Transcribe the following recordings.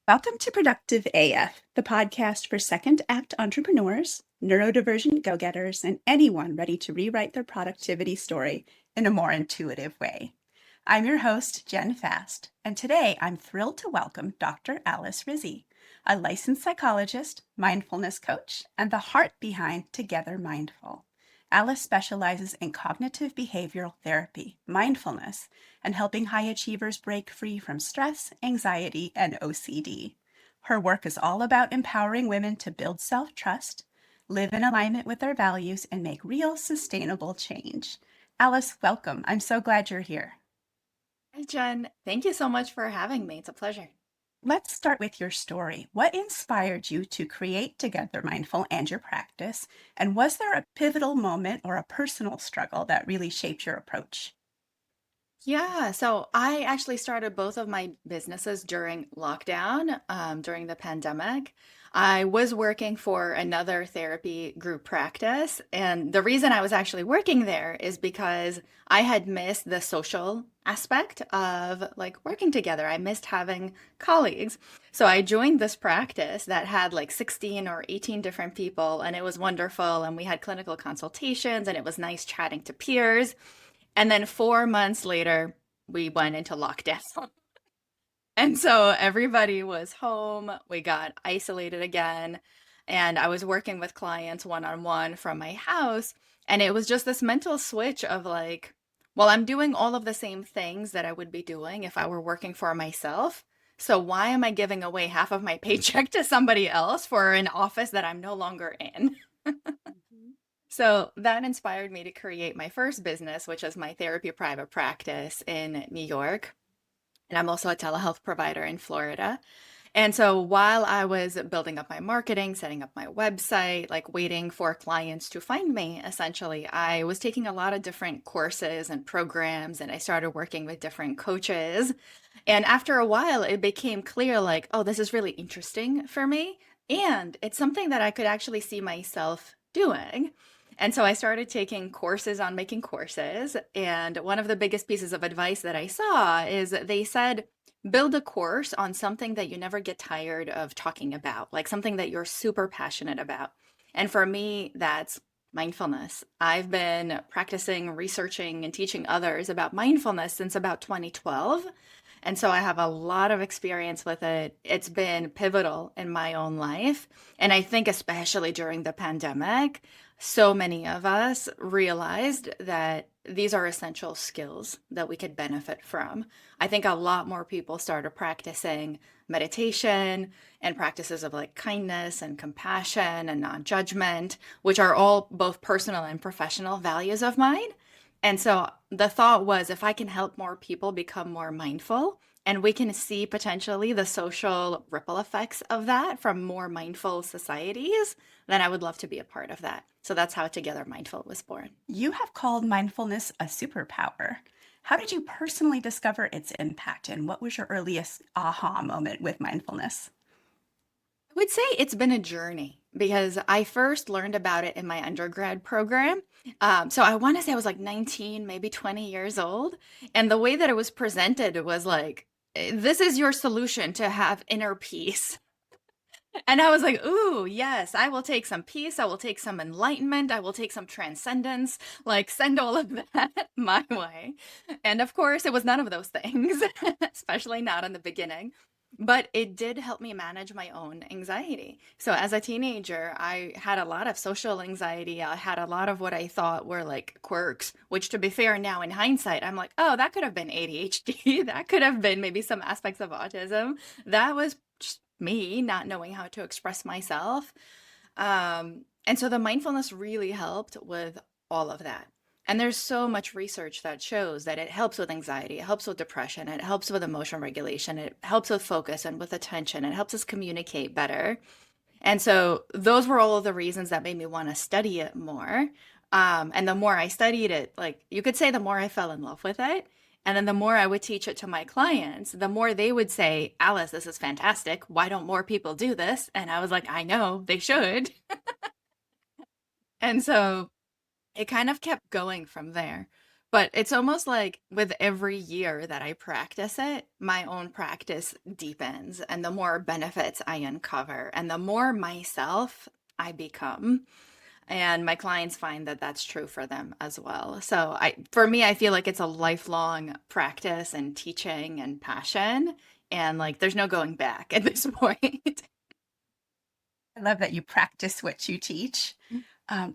Welcome to Productive AF, the podcast for second act entrepreneurs, neurodivergent go getters, and anyone ready to rewrite their productivity story in a more intuitive way. I'm your host, Jen Fast, and today I'm thrilled to welcome Dr. Alice Rizzi, a licensed psychologist, mindfulness coach, and the heart behind Together Mindful. Alice specializes in cognitive behavioral therapy, mindfulness, and helping high achievers break free from stress, anxiety, and OCD. Her work is all about empowering women to build self-trust, live in alignment with their values, and make real, sustainable change. Alice, welcome. I'm so glad you're here. Hi, Jen. Thank you so much for having me. It's a pleasure. Let's start with your story. What inspired you to create Together Mindful and your practice? And was there a pivotal moment or a personal struggle that really shaped your approach? Yeah, so I actually started both of my businesses during lockdown, during the pandemic. I was working for another therapy group practice, and the reason I was actually working there is because I had missed the social aspect of like working together. I missed having colleagues. So I joined this practice that had like 16 or 18 different people, and it was wonderful. And we had clinical consultations, and it was nice chatting to peers. And then 4 months later, we went into lockdown. And so everybody was home. We got isolated again. And I was working with clients one on one from my house. And it was just this mental switch of like, well, I'm doing all of the same things that I would be doing if I were working for myself. So why am I giving away half of my paycheck to somebody else for an office that I'm no longer in? So that inspired me to create my first business, which is my therapy private practice in New York. And I'm also a telehealth provider in Florida. And so while I was building up my marketing, setting up my website, like waiting for clients to find me, essentially, I was taking a lot of different courses and programs, and I started working with different coaches. And after a while, it became clear like, oh, this is really interesting for me. And it's something that I could actually see myself doing. And so I started taking courses on making courses. And one of the biggest pieces of advice that I saw is they said, build a course on something that you never get tired of talking about, like something that you're super passionate about. And for me, that's mindfulness. I've been practicing, researching, and teaching others about mindfulness since about 2012. And so I have a lot of experience with it. It's been pivotal in my own life. And I think, especially during the pandemic, so many of us realized that these are essential skills that we could benefit from. I think a lot more people started practicing meditation and practices of like kindness and compassion and non-judgment, which are all both personal and professional values of mine. And so the thought was if I can help more people become more mindful, and we can see potentially the social ripple effects of that from more mindful societies, then I would love to be a part of that. So that's how Together Mindful was born. You have called mindfulness a superpower. How did you personally discover its impact, and what was your earliest aha moment with mindfulness? I would say it's been a journey because I first learned about it in my undergrad program. So I want to say I was like 19, maybe 20 years old. And the way that it was presented was like, this is your solution to have inner peace. And I was like, ooh, yes, I will take some peace. I will take some enlightenment. I will take some transcendence. Like, send all of that my way. And of course, it was none of those things, especially not in the beginning. But it did help me manage my own anxiety. So as a teenager, I had a lot of social anxiety. I had a lot of what I thought were like quirks, which to be fair, now in hindsight, I'm like, oh, that could have been ADHD. That could have been maybe some aspects of autism. That was just me not knowing how to express myself. And so the mindfulness really helped with all of that. And there's so much research that shows that it helps with anxiety, it helps with depression, it helps with emotion regulation, it helps with focus and with attention, it helps us communicate better. And so those were all of the reasons that made me want to study it more. And the more I studied it, like you could say, the more I fell in love with it. And then the more I would teach it to my clients, the more they would say, Alice, this is fantastic. Why don't more people do this? And I was like, I know they should. And so it kind of kept going from there. But it's almost like with every year that I practice it, my own practice deepens, and the more benefits I uncover, and the more myself I become. And my clients find that that's true for them as well. So for me, I feel like it's a lifelong practice and teaching and passion. And like, there's no going back at this point. I love that you practice what you teach.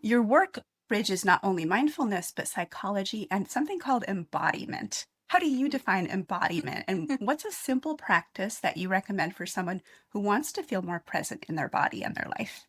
Your work bridges not only mindfulness, but psychology and something called embodiment. How do you define embodiment? And what's a simple practice that you recommend for someone who wants to feel more present in their body and their life?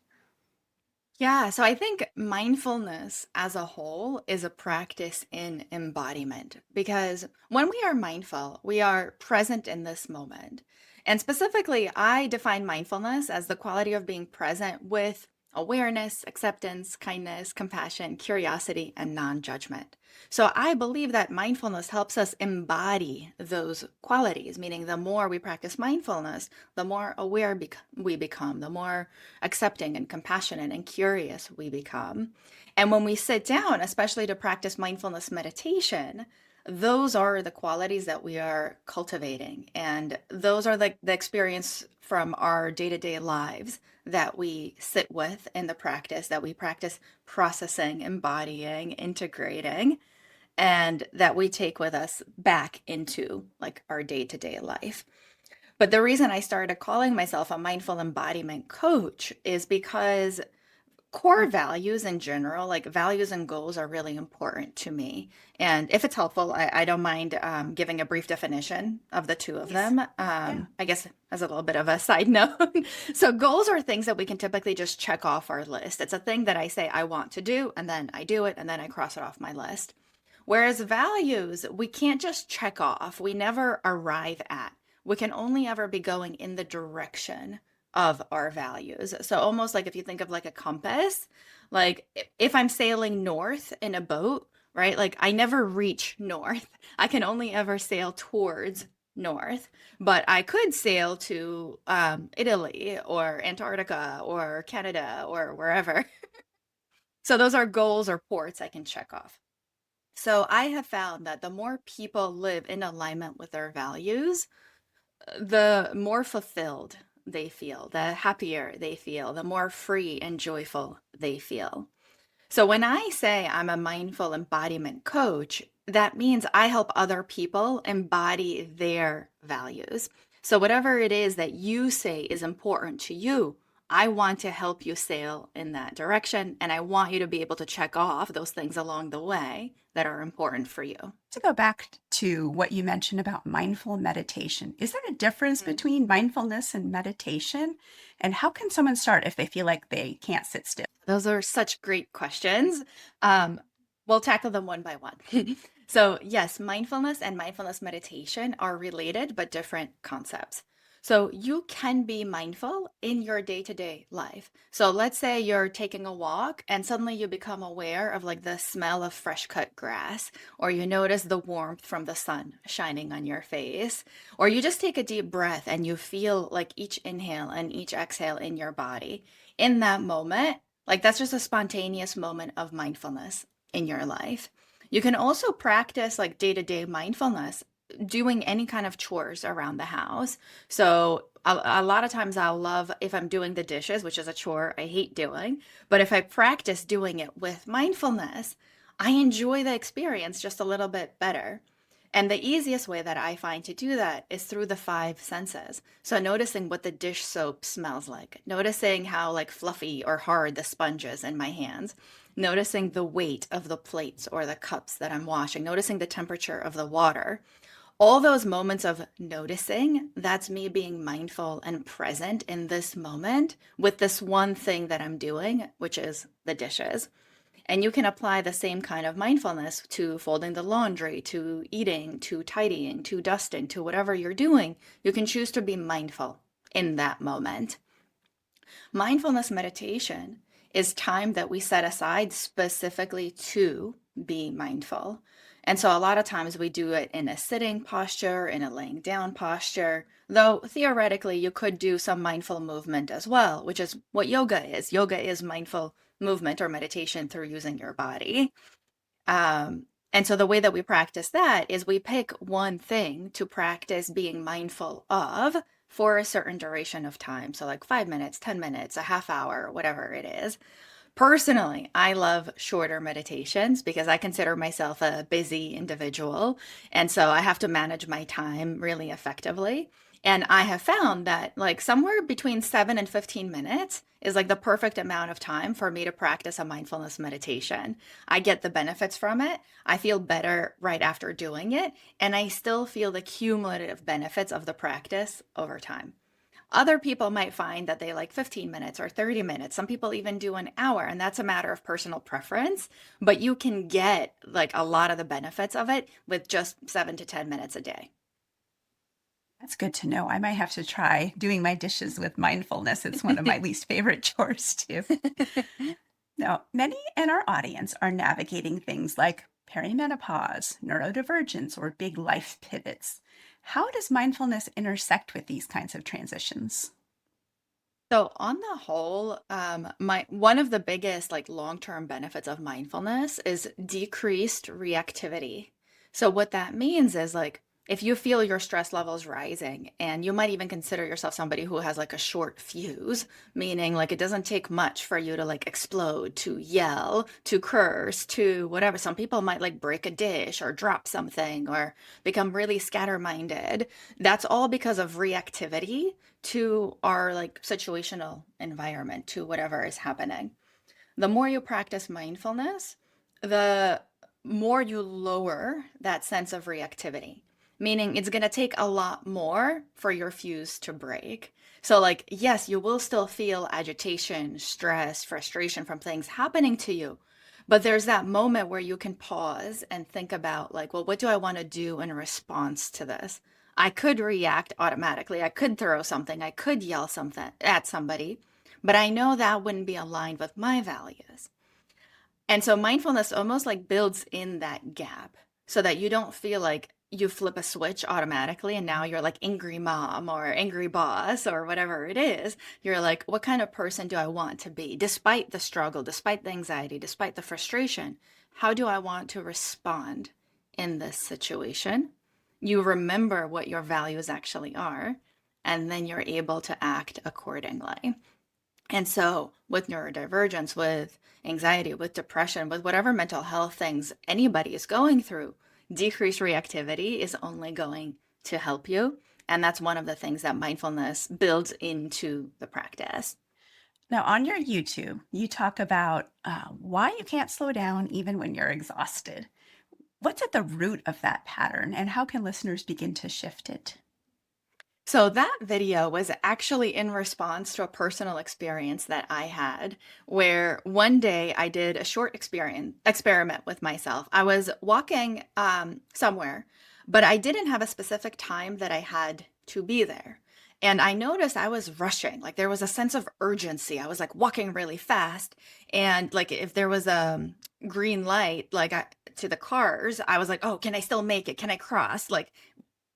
Yeah, so I think mindfulness as a whole is a practice in embodiment because when we are mindful, we are present in this moment. And specifically, I define mindfulness as the quality of being present with awareness, acceptance, kindness, compassion, curiosity, and non judgment. So I believe that mindfulness helps us embody those qualities, meaning the more we practice mindfulness, the more aware we become, the more accepting and compassionate and curious we become. And when we sit down, especially to practice mindfulness meditation, those are the qualities that we are cultivating. And those are the experience from our day to day lives that we sit with in the practice, that we practice processing, embodying, integrating, and that we take with us back into like our day to day life. But the reason I started calling myself a mindful embodiment coach is because core values in general, like values and goals, are really important to me. And if it's helpful, I don't mind giving a brief definition of the two of Please. them. Yeah. I guess as a little bit of a side note. So, goals are things that we can typically just check off our list. It's a thing that I say I want to do, and then I do it, and then I cross it off my list. Whereas values, we can't just check off, we never arrive at. We can only ever be going in the direction of our values. So almost like if you think of like a compass, like if I'm sailing north in a boat, right? Like I never reach north. I can only ever sail towards north, but I could sail to Italy or Antarctica or Canada or wherever. So those are goals or ports I can check off. So I have found that the more people live in alignment with their values, the more fulfilled they feel, the happier they feel, the more free and joyful they feel. So when I say I'm a mindful embodiment coach, that means I help other people embody their values. So whatever it is that you say is important to you, I want to help you sail in that direction. And I want you to be able to check off those things along the way that are important for you. To go back to what you mentioned about mindful meditation, is there a difference between mindfulness and meditation? And how can someone start if they feel like they can't sit still? Those are such great questions. Um, we'll tackle them one by one. So, yes, mindfulness and mindfulness meditation are related but different concepts. So, you can be mindful in your day to day life. So, let's say you're taking a walk and suddenly you become aware of like the smell of fresh cut grass, or you notice the warmth from the sun shining on your face, or you just take a deep breath and you feel like each inhale and each exhale in your body. In that moment, like that's just a spontaneous moment of mindfulness in your life. You can also practice like day to day mindfulness doing any kind of chores around the house. So a lot of times I'll love if I'm doing the dishes, which is a chore I hate doing, but if I practice doing it with mindfulness, I enjoy the experience just a little bit better. And the easiest way that I find to do that is through the five senses. So noticing what the dish soap smells like, noticing how like fluffy or hard the sponge is in my hands, noticing the weight of the plates or the cups that I'm washing, noticing the temperature of the water. All those moments of noticing, that's me being mindful and present in this moment with this one thing that I'm doing, which is the dishes. And you can apply the same kind of mindfulness to folding the laundry, to eating, to tidying, to dusting, to whatever you're doing. You can choose to be mindful in that moment. Mindfulness meditation is time that we set aside specifically to be mindful. And so a lot of times we do it in a sitting posture, in a laying down posture, though theoretically you could do some mindful movement as well, which is what yoga is. Yoga is mindful movement or meditation through using your body. Um, And so the way that we practice that is we pick one thing to practice being mindful of for a certain duration of time. So, like 5 minutes, 10 minutes, a half hour, whatever it is. Personally, I love shorter meditations because I consider myself a busy individual. And so I have to manage my time really effectively. And I have found that like somewhere between 7 and 15 minutes is like the perfect amount of time for me to practice a mindfulness meditation. I get the benefits from it. I feel better right after doing it. And I still feel the cumulative benefits of the practice over time. Other people might find that they like 15 minutes or 30 minutes. Some people even do an hour, and that's a matter of personal preference. But you can get like a lot of the benefits of it with just 7 to 10 minutes a day. That's good to know. I might have to try doing my dishes with mindfulness. It's one of my least favorite chores, too. Now, many in our audience are navigating things like perimenopause, neurodivergence, or big life pivots. How does mindfulness intersect with these kinds of transitions? So on the whole, my one of the biggest like long-term benefits of mindfulness is decreased reactivity. So what that means is like if you feel your stress levels rising, and you might even consider yourself somebody who has like a short fuse, meaning like it doesn't take much for you to like explode, to yell, to curse, to whatever. Some people might like break a dish or drop something or become really scatter-minded. That's all because of reactivity to our like situational environment, to whatever is happening. The more you practice mindfulness, the more you lower that sense of reactivity, meaning it's going to take a lot more for your fuse to break. So, like, yes, you will still feel agitation, stress, frustration from things happening to you. But there's that moment where you can pause and think about, like, well, what do I want to do in response to this? I could react automatically. I could throw something. I could yell something at somebody, but I know that wouldn't be aligned with my values. And so mindfulness almost like builds in that gap so that you don't feel like you flip a switch automatically and now you're like angry mom or angry boss or whatever it is. You're like, what kind of person do I want to be? Despite the struggle, despite the anxiety, despite the frustration, how do I want to respond in this situation? You remember what your values actually are, and then you're able to act accordingly. And so, with neurodivergence, with anxiety, with depression, with whatever mental health things anybody is going through, decreased reactivity is only going to help you. And that's one of the things that mindfulness builds into the practice. Now, on your YouTube, you talk about why you can't slow down even when you're exhausted. What's at the root of that pattern, and how can listeners begin to shift it? So that video was actually in response to a personal experience that I had where one day I did a short experiment with myself. I was walking somewhere, but I didn't have a specific time that I had to be there. And I noticed I was rushing. Like there was a sense of urgency. I was like walking really fast. And like if there was a green light, to the cars, I was like, oh, can I still make it? Can I cross? Like,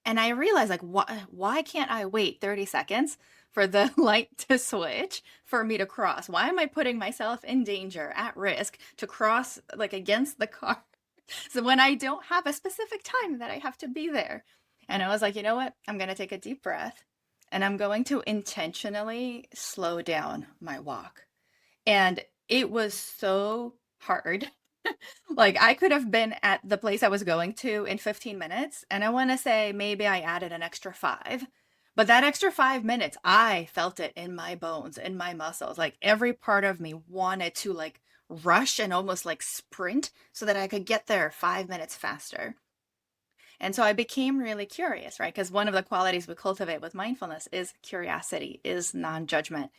and I realized, like, why can't I wait 30 seconds for the light to switch for me to cross? Why am I putting myself in danger, at risk to cross like against the car? So when I don't have a specific time that I have to be there. And I was like, you know what? I'm going to take a deep breath and I'm going to intentionally slow down my walk. And it was so hard. Like I could have been at the place I was going to in 15 minutes, and I want to say maybe I added an extra 5. But that extra 5 minutes, I felt it in my bones, in my muscles. Like every part of me wanted to like rush and almost like sprint so that I could get there 5 minutes faster. And so I became really curious, right? Because one of the qualities we cultivate with mindfulness is curiosity, is non-judgment.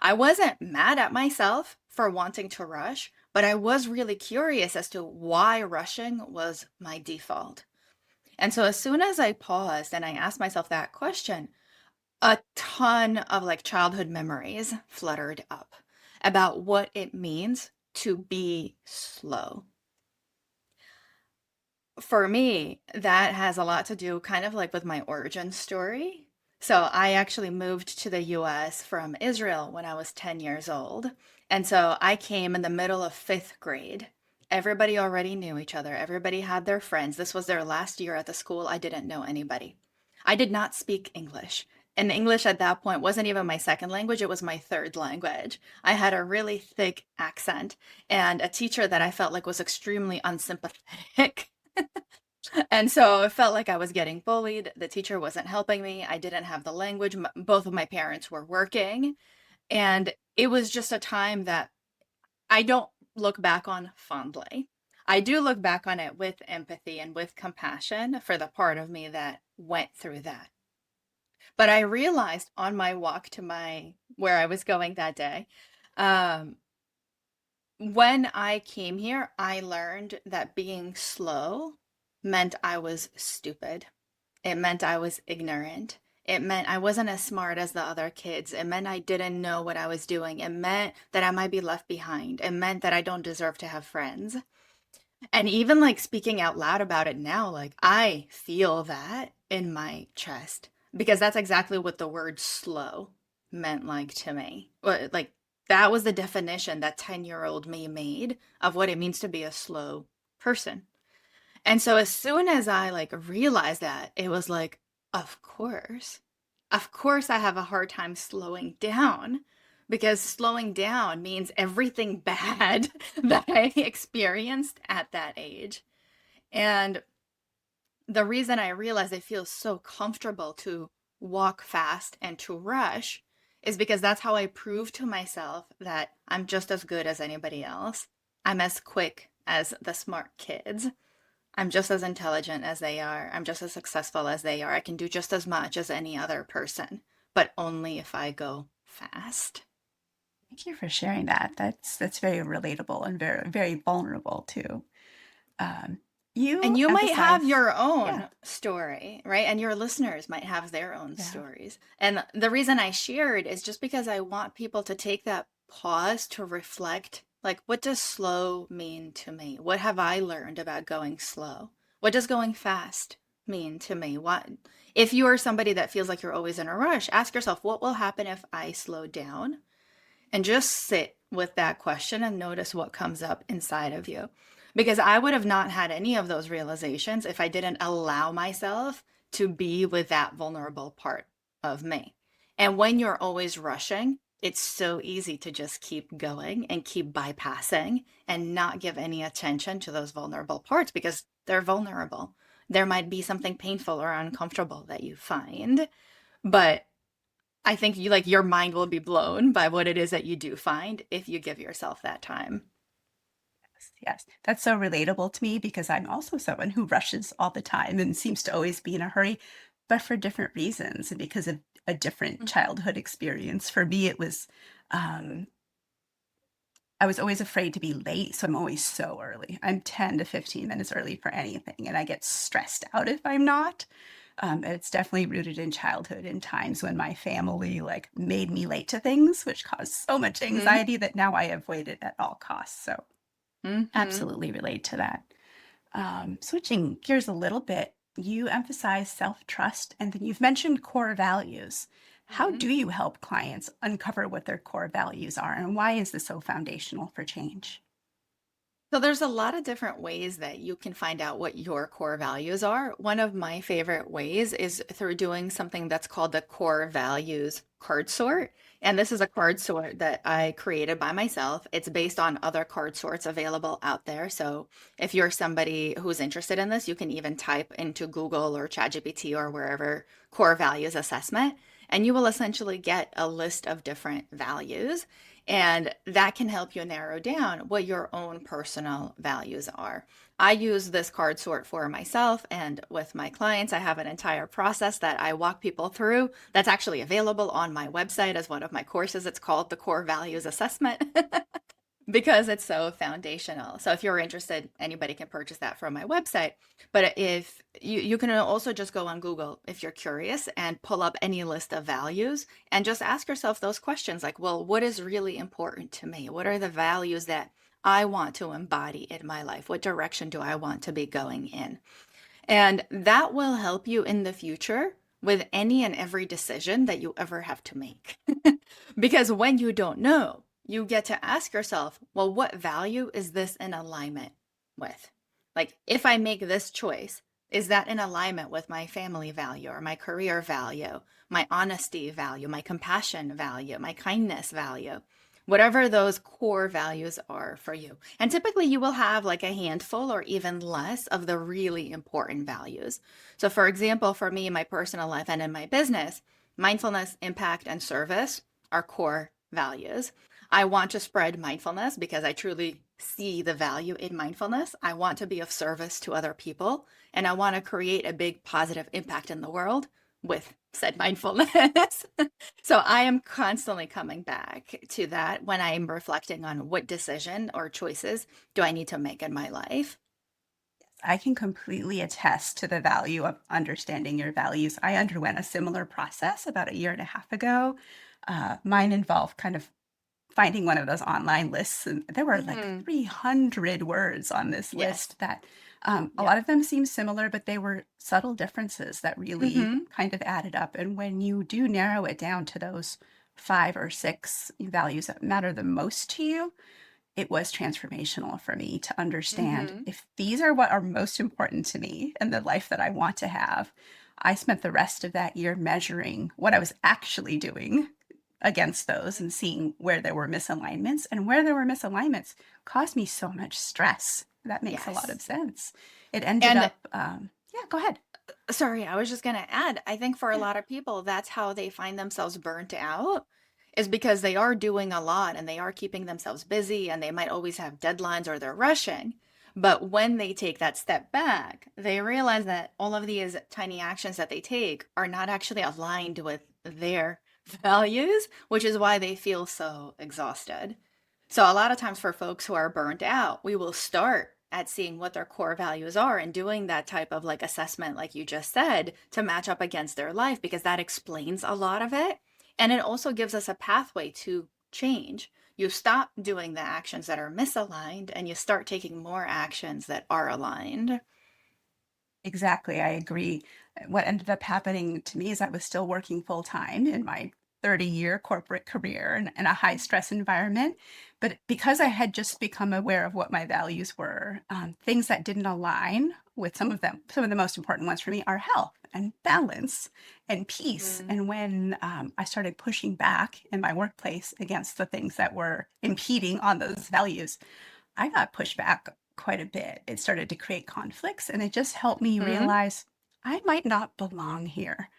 I wasn't mad at myself for wanting to rush, but I was really curious as to why rushing was my default. And so as soon as I paused and I asked myself that question, a ton of like childhood memories fluttered up about what it means to be slow. For me, that has a lot to do kind of like with my origin story. So I actually moved to the US from Israel when I was 10 years old. And so I came in the middle of fifth grade. Everybody already knew each other. Everybody had their friends. This was their last year at the school. I didn't know anybody. I did not speak English. And English at that point wasn't even my second language, it was my third language. I had a really thick accent and a teacher that I felt like was extremely unsympathetic. And so it felt like I was getting bullied. The teacher wasn't helping me. I didn't have the language. Both of my parents were working. And it was just a time that I don't look back on fondly. I do look back on it with empathy and with compassion for the part of me that went through that. But I realized on my walk to my where I was going that day, um, when I came here, I learned that being slow meant I was stupid. It meant I was ignorant. It meant I wasn't as smart as the other kids. It meant I didn't know what I was doing. It meant that I might be left behind. It meant that I don't deserve to have friends. And even like speaking out loud about it now, like I feel that in my chest because that's exactly what the word slow meant like to me. Like that was the definition that 10-year-old me made of what it means to be a slow person. And so as soon as I like realized that, it was like, of course. Of course I have a hard time slowing down because slowing down means everything bad that I experienced at that age. And the reason I realized it feels so comfortable to walk fast and to rush is because that's how I prove to myself that I'm just as good as anybody else. I'm as quick as the smart kids. I'm just as intelligent as they are. I'm just as successful as they are. I can do just as much as any other person, but only if I go fast. Thank you for sharing that. That's very relatable and very very vulnerable too. Um, And you you might have emphasize, your yeah, own story, right? And your listeners might have their own yeah. stories. And the reason I shared is just because I want people to take that pause to reflect like, what does slow mean to me? What have I learned about going slow? What does going fast mean to me? What if you are somebody that feels like you're always in a rush, ask yourself, what will happen if I slow down? And just sit with that question and notice what comes up inside of you. Because I would have not had any of those realizations if I didn't allow myself to be with that vulnerable part of me. And when you're always rushing, it's so easy to just keep going and keep bypassing and not give any attention to those vulnerable parts because they're vulnerable. There might be something painful or uncomfortable that you find, but I think you like your mind will be blown by what it is that you do find if you give yourself that time. Yes, yes. That's so relatable to me because I'm also someone who rushes all the time and seems to always be in a hurry, but for different reasons and because of a different Mhm. childhood experience. For me, it was um, I was always afraid to be late, so I'm always so early. I'm 10 to 15 minutes early for anything, and I get stressed out if I'm not. And it's definitely rooted in childhood and times when my family like made me late to things, which caused so much Mhm. anxiety that now I avoid it at all costs. So Mhm. absolutely relate to that. Switching gears a little bit, you emphasize self-trust and then you've mentioned core values. How Mhm. do you help clients uncover what their core values are and why is this so foundational for change? So there's a lot of different ways that you can find out what your core values are. One of my favorite ways is through doing something that's called the core values card sort. And this is a card sort that I created by myself. It's based on other card sorts available out there. So if you're somebody who's interested in this, you can even type into Google or ChatGPT or wherever core values assessment, and you will essentially get a list of different values. And that can help you narrow down what your own personal values are. I use this card sort for myself and with my clients. I have an entire process that I walk people through that's actually available on my website as one of my courses. It's called the Core Values Assessment. Because it's so foundational. So if you're interested, anybody can purchase that from my website. But if you can also just go on Google if you're curious and pull up any list of values and just ask yourself those questions like, well, what is really important to me? What are the values that I want to embody in my life? What direction do I want to be going in? And that will help you in the future with any and every decision that you ever have to make. Because when you don't know, you get to ask yourself, well, what value is this in alignment with? Like, if I make this choice, is that in alignment with my family value or my career value, my honesty value, my compassion value, my kindness value? Whatever those core values are for you. And typically you will have like a handful or even less of the really important values. So, for example, for me, in my personal life and in my business, mindfulness, impact, and service are core values. I want to spread mindfulness because I truly see the value in mindfulness. I want to be of service to other people, and I want to create a big positive impact in the world with said mindfulness. So I am constantly coming back to that when I'm reflecting on what decision or choices do I need to make in my life. I can completely attest to the value of understanding your values. I underwent a similar process about a year and a half ago. Mine involved kind of finding one of those online lists, and there were like Hmm. 300 words on this Yes. list that a Yep. lot of them seemed similar, but they were subtle differences that really Hmm. kind of added up. And when you do narrow it down to those 5 or 6 values that matter the most to you, it was transformational for me to understand Hmm. if these are what are most important to me and the life that I want to have. I spent the rest of that year measuring what I was actually doing against those and seeing where there were misalignments, and where there were misalignments caused me so much stress. That makes a lot of Yes. sense. It ended And up, yeah, go ahead. sorry, I was just going to add, I think for a Yeah. lot of people, that's how they find themselves burnt out, is because they are doing a lot and they are keeping themselves busy and they might always have deadlines or they're rushing. But when they take that step back, they realize that all of these tiny actions that they take are not actually aligned with their values, which is why they feel so exhausted. So a lot of times for folks who are burnt out, we will start at seeing what their core values are and doing that type of like assessment, like you just said, to match up against their life, because that explains a lot of it. And it also gives us a pathway to change. You stop doing the actions that are misaligned and you start taking more actions that are aligned. Exactly, I agree. What ended up happening to me is I was still working full time in my 30-year corporate career in a high stress environment. But because I had just become aware of what my values were, things that didn't align with some of them, some of the most important ones for me are health and balance and peace. Mm. And when I started pushing back in my workplace against the things that were impeding on those values, I got pushed back quite a bit. It started to create conflicts, and it just helped me Mm. realize I might not belong here.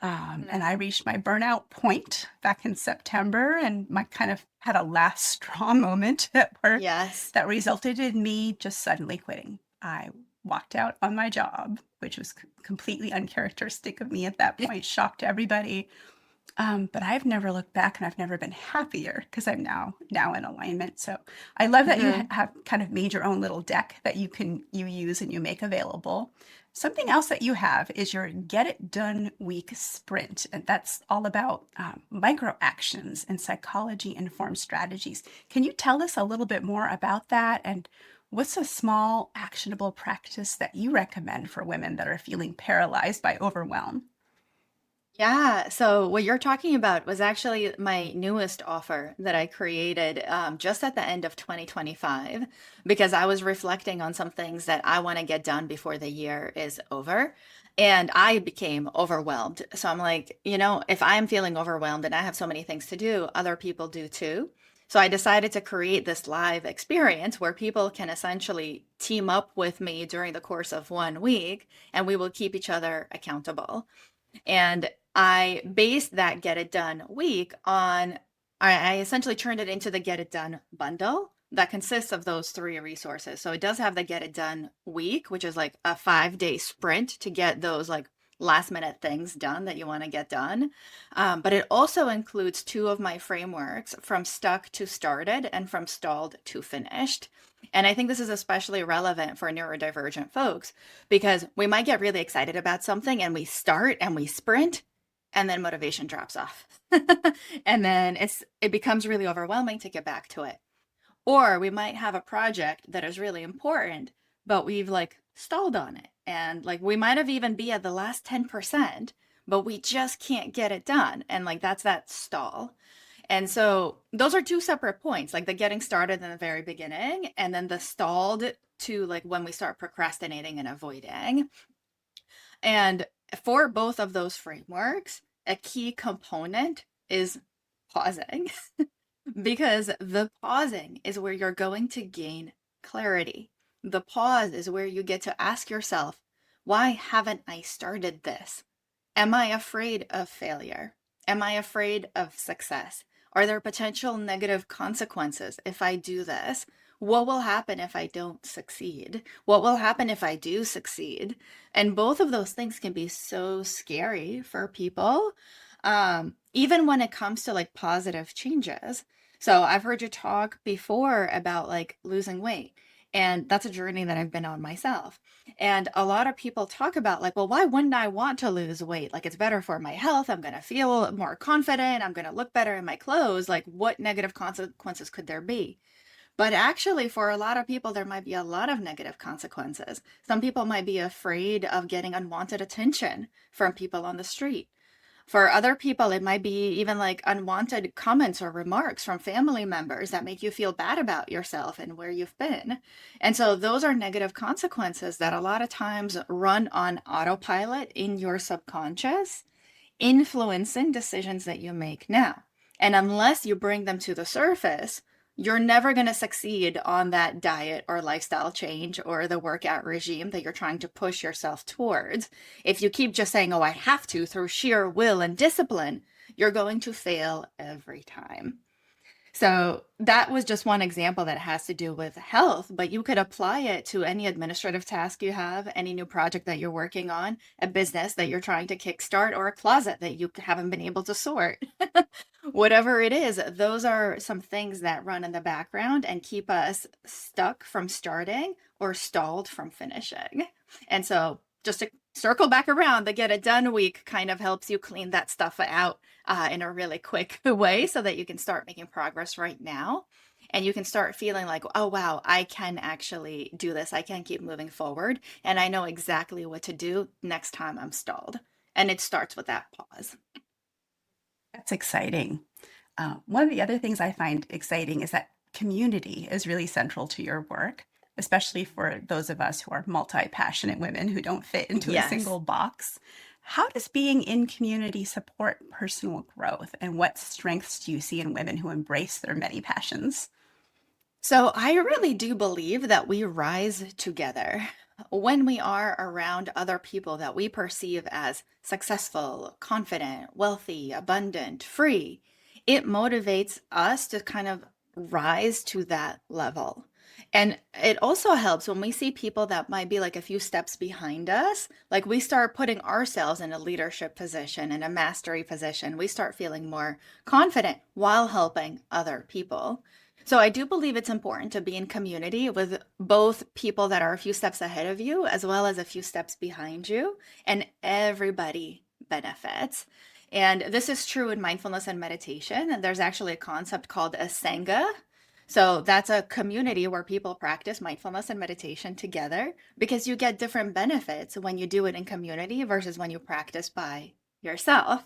And I Mm. reached my burnout point back in September, and my kind of had a last straw moment at work Yes. that resulted in me just suddenly quitting. I walked out on my job, which was completely uncharacteristic of me at that point, shocked everybody. But I've never looked back, and I've never been happier because I'm now in alignment. So I love that you Hmm. have kind of made your own little deck that you use and you make available. Something else that you have is your Get It Done Week Sprint, and that's all about micro actions and psychology informed strategies. Can you tell us a little bit more about that? And what's a small actionable practice that you recommend for women that are feeling paralyzed by overwhelm? Yeah, so what you're talking about was actually my newest offer that I created just at the end of 2025 because I was reflecting on some things that I want to get done before the year is over. And I became overwhelmed. So I'm like, if I'm feeling overwhelmed and I have so many things to do, other people do too. So I decided to create this live experience where people can essentially team up with me during the course of 1 week and we will keep each other accountable. And I based that Get It Done week on, I essentially turned it into the Get It Done bundle that consists of those three resources. So it does have the Get It Done week, which is like a 5 day sprint to get those like last minute things done that you want to get done. But it also includes two of my frameworks from stuck to started and from stalled to finished. And I think this is especially relevant for neurodivergent folks because we might get really excited about something and we start and we sprint and then motivation drops off. And then it becomes really overwhelming to get back to it. Or we might have a project that is really important, but we've like stalled on it. And like we might have even be at the last 10%, but we just can't get it done. And like that's that stall. And so those are two separate points, like the getting started in the very beginning and then the stalled to like when we start procrastinating and avoiding. And for both of those frameworks, a key component is pausing because the pausing is where you're going to gain clarity. The pause is where you get to ask yourself, why haven't I started this? Am I afraid of failure? Am I afraid of success? Are there potential negative consequences if I do this? What will happen if I don't succeed? What will happen if I do succeed? And both of those things can be so scary for people, even when it comes to like positive changes. So I've heard you talk before about like losing weight, and that's a journey that I've been on myself. And a lot of people talk about, like, well, why wouldn't I want to lose weight? Like, it's better for my health. I'm going to feel more confident. I'm going to look better in my clothes. Like, what negative consequences could there be? But actually, for a lot of people, there might be a lot of negative consequences. Some people might be afraid of getting unwanted attention from people on the street. For other people, it might be even like unwanted comments or remarks from family members that make you feel bad about yourself and where you've been. And so those are negative consequences that a lot of times run on autopilot in your subconscious, influencing decisions that you make now. And unless you bring them to the surface, you're never going to succeed on that diet or lifestyle change or the workout regime that you're trying to push yourself towards. If you keep just saying, oh, I have to through sheer will and discipline, you're going to fail every time. So that was just one example that has to do with health, but you could apply it to any administrative task you have, any new project that you're working on, a business that you're trying to kickstart, or a closet that you haven't been able to sort. Whatever it is, those are some things that run in the background and keep us stuck from starting or stalled from finishing. And so just to circle back around, the get it done week kind of helps you clean that stuff out in a really quick way so that you can start making progress right now. And you can start feeling like, oh, wow, I can actually do this. I can keep moving forward. And I know exactly what to do next time I'm stalled. And it starts with that pause. That's exciting. One of the other things I find exciting is that community is really central to your work, especially for those of us who are multi-passionate women who don't fit into a Yes. single box. How does being in community support personal growth, and what strengths do you see in women who embrace their many passions? So I really do believe that we rise together when we are around other people that we perceive as successful, confident, wealthy, abundant, free. It motivates us to kind of rise to that level. And it also helps when we see people that might be like a few steps behind us, like we start putting ourselves in a leadership position, in a mastery position. We start feeling more confident while helping other people. So I do believe it's important to be in community with both people that are a few steps ahead of you as well as a few steps behind you, and everybody benefits. And this is true in mindfulness and meditation. And there's actually a concept called a sangha. So that's a community where people practice mindfulness and meditation together because you get different benefits when you do it in community versus when you practice by yourself.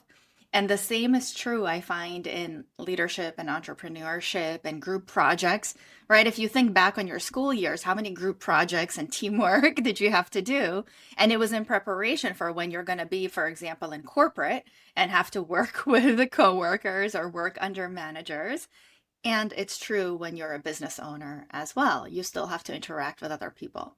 And the same is true, I find, in leadership and entrepreneurship and group projects, right? If you think back on your school years, how many group projects and teamwork did you have to do? And it was in preparation for when you're going to be, for example, in corporate and have to work with the coworkers or work under managers. And it's true when you're a business owner as well. You still have to interact with other people.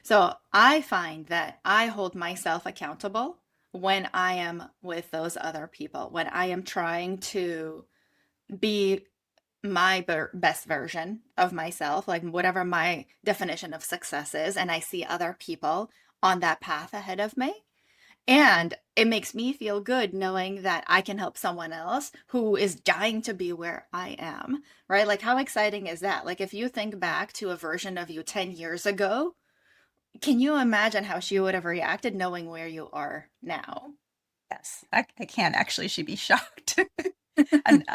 So I find that I hold myself accountable when I am with those other people, when I am trying to be my best version of myself, like whatever my definition of success is, and I see other people on that path ahead of me. And it makes me feel good knowing that I can help someone else who is dying to be where I am, right? Like, how exciting is that? Like, if you think back to a version of you 10 years ago, can you imagine how she would have reacted knowing where you are now? Yes, I can actually. She'd be shocked. And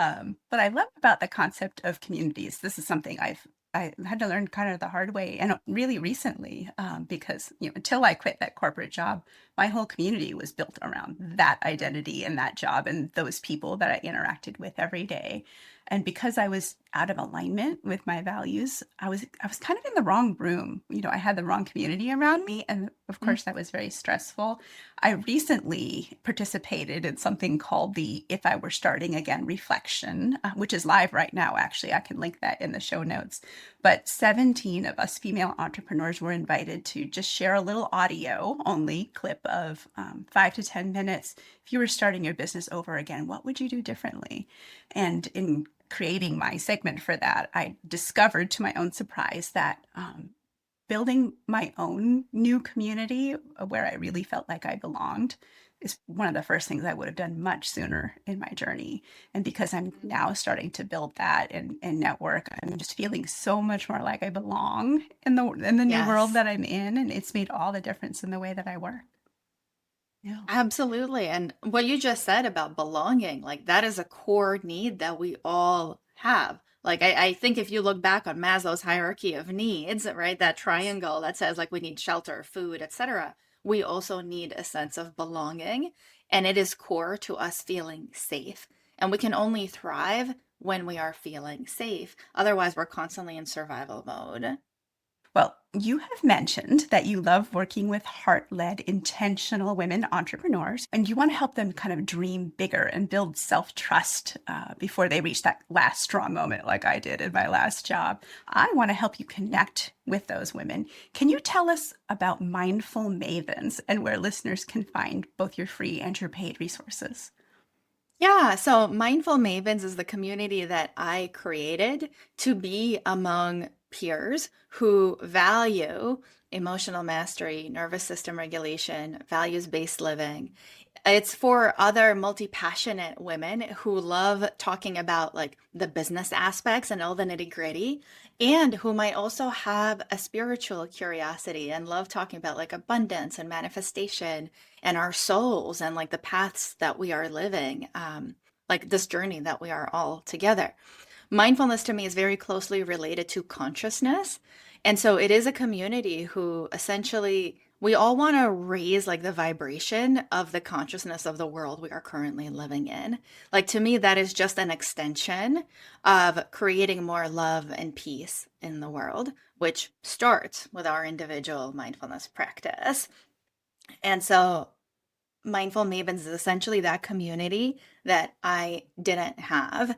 what I love about the concept of communities, this is something I had to learn kind of the hard way, and really recently, because until I quit that corporate job, my whole community was built around that identity and that job and those people that I interacted with every day. And because I was out of alignment with my values, I was kind of in the wrong room. I had the wrong community around me, and of Mm. course that was very stressful. I recently participated in something called the If I Were Starting Again reflection, which is live right now, actually. I can link that in the show notes. But 17 of us female entrepreneurs were invited to just share a little audio only clip of 5 to 10 minutes. If you were starting your business over again, what would you do differently? And in creating my segment for that, I discovered to my own surprise that building my own new community where I really felt like I belonged is one of the first things I would have done much sooner in my journey. And because I'm now starting to build that and network, I'm just feeling so much more like I belong in the new world Yes. that I'm in. And it's made all the difference in the way that I work. Yeah. Absolutely. And what you just said about belonging, like that is a core need that we all have. Like I think if you look back on Maslow's hierarchy of needs, right, that triangle that says like we need shelter, food, etc., we also need a sense of belonging. And it is core to us feeling safe. And we can only thrive when we are feeling safe. Otherwise, we're constantly in survival mode. Well, you have mentioned that you love working with heart led, intentional women entrepreneurs, and you want to help them kind of dream bigger and build self trust before they reach that last straw moment, like I did in my last job. I want to help you connect with those women. Can you tell us about Mindful Mavens and where listeners can find both your free and your paid resources? Yeah, so Mindful Mavens is the community that I created to be among peers who value emotional mastery, nervous system regulation, values-based living. It's for other multi-passionate women who love talking about like the business aspects and all the nitty-gritty, and who might also have a spiritual curiosity and love talking about like abundance and manifestation and our souls and like the paths that we are living, like this journey that we are all together. Mindfulness to me is very closely related to consciousness. And so it is a community who essentially we all want to raise like the vibration of the consciousness of the world we are currently living in. Like to me, that is just an extension of creating more love and peace in the world, which starts with our individual mindfulness practice. And so Mindful Mavens is essentially that community that I didn't have.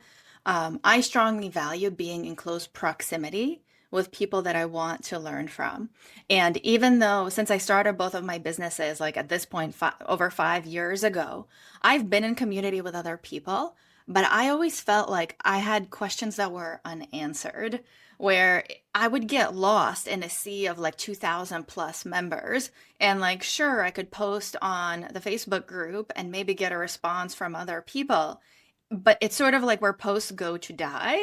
I strongly value being in close proximity with people that I want to learn from. And even though, since I started both of my businesses, like at this point, over 5 years ago, I've been in community with other people, but I always felt like I had questions that were unanswered, where I would get lost in a sea of like 2,000 plus members. And like, sure, I could post on the Facebook group and maybe get a response from other people, but it's sort of like where posts go to die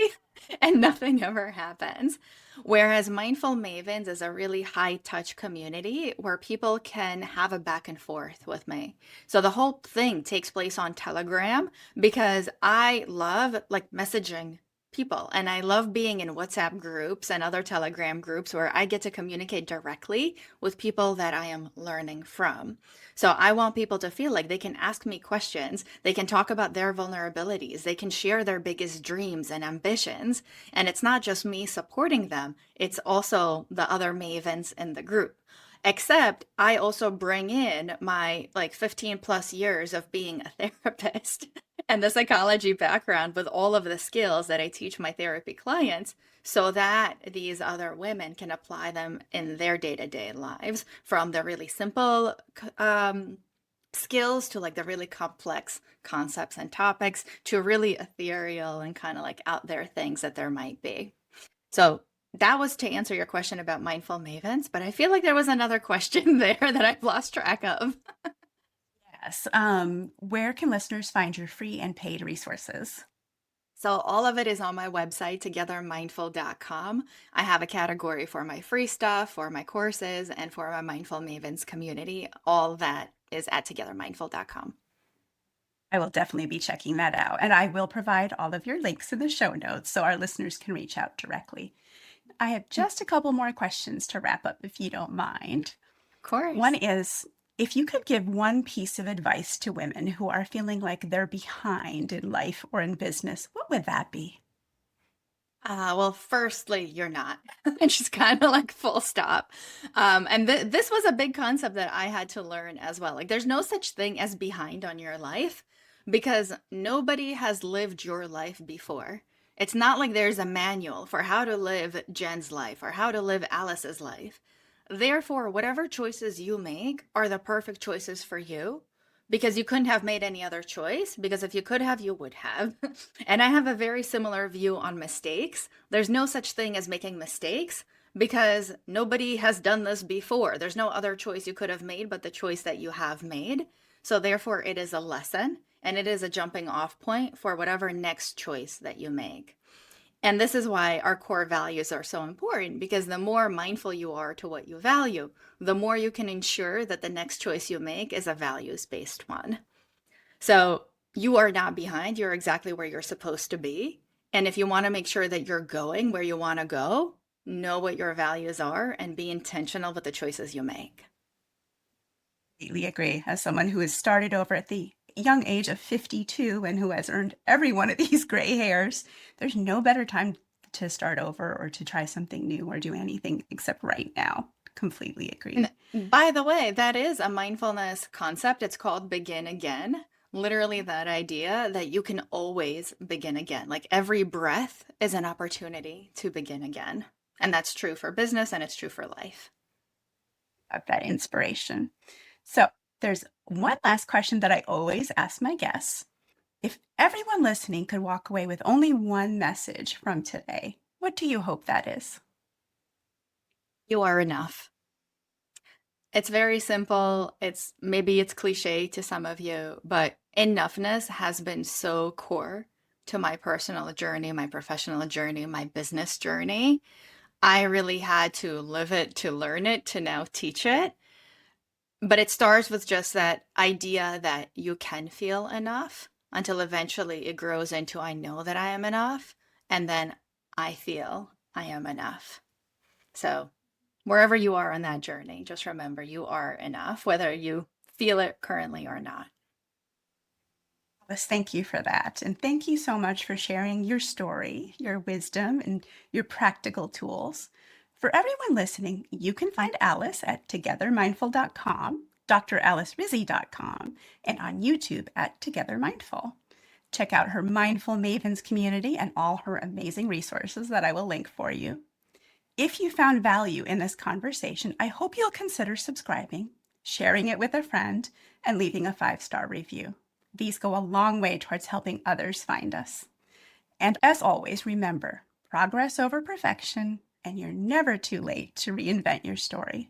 and nothing ever happens. Whereas Mindful Mavens is a really high touch community where people can have a back and forth with me. So the whole thing takes place on Telegram because I love like messaging people and I love being in WhatsApp groups and other Telegram groups where I get to communicate directly with people that I am learning from. So I want people to feel like they can ask me questions, they can talk about their vulnerabilities, they can share their biggest dreams and ambitions. And it's not just me supporting them, it's also the other mavens in the group. Except I also bring in my like 15 plus years of being a therapist and the psychology background with all of the skills that I teach my therapy clients so that these other women can apply them in their day-to-day lives, from the really simple skills to like the really complex concepts and topics to really ethereal and kind of like out there things that there might be. So that was to answer your question about mindful mavens, but I feel like there was another question there that I've lost track of. Yes. Where can listeners find your free and paid resources? So all of it is on my website, togethermindful.com. I have a category for my free stuff, for my courses, and for my Mindful Mavens community. All that is at togethermindful.com. I will definitely be checking that out. And I will provide all of your links in the show notes so our listeners can reach out directly. I have just a couple more questions to wrap up, if you don't mind. Of One course. is, if you could give one piece of advice to women who are feeling like they're behind in life or in business, what would that be? Well, firstly, you're not. And just kind of like full stop. And this was a big concept that I had to learn as well. Like, there's no such thing as behind on your life because nobody has lived your life before. It's not like there's a manual for how to live Jen's life or how to live Alice's life. Therefore, whatever choices you make are the perfect choices for you because you couldn't have made any other choice. Because if you could have, you would have. And I have a very similar view on mistakes. There's no such thing as making mistakes because nobody has done this before. There's no other choice you could have made but the choice that you have made. So, therefore, it is a lesson and it is a jumping off point for whatever next choice that you make. And this is why our core values are so important because the more mindful you are to what you value, the more you can ensure that the next choice you make is a values based one. So you are not behind, you're exactly where you're supposed to be. And if you want to make sure that you're going where you want to go, know what your values are and be intentional with the choices you make. Completely agree. As someone who has started over at the young age of 52 and who has earned every one of these gray hairs, there's no better time to start over or to try something new or do anything except right now. Completely And agree. by the way, that is a mindfulness concept. It's called begin again. Literally, that idea that you can always begin again. Like every breath is an opportunity to begin again. And that's true for business and it's true for life. Of that inspiration. So there's one last question that I always ask my guests. If everyone listening could walk away with only one message from today, what do you hope that is? You are enough. It's very simple. Maybe it's cliche to some of you, but enoughness has been so core to my personal journey, my professional journey, my business journey. I really had to live it to learn it, to now teach it. But it starts with just that idea that you can feel enough until eventually it grows into I know that I am enough, and then I feel I am enough. So, wherever you are on that journey, just remember you are enough, whether you feel it currently or not. Alice, thank you for that. And thank you so much for sharing your story, your wisdom, and your practical tools. For everyone listening, you can find Alice at togethermindful.com, dralicerizzi.com, and on YouTube at Together Mindful. Check out her Mindful Mavens community and all her amazing resources that I will link for you. If you found value in this conversation, I hope you'll consider subscribing, sharing it with a friend, and leaving a 5-star review. These go a long way towards helping others find us. And as always, remember, progress over perfection, and you're never too late to reinvent your story.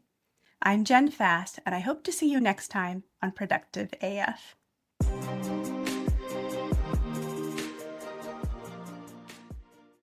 I'm Jen Fast, and I hope to see you next time on Productive AF.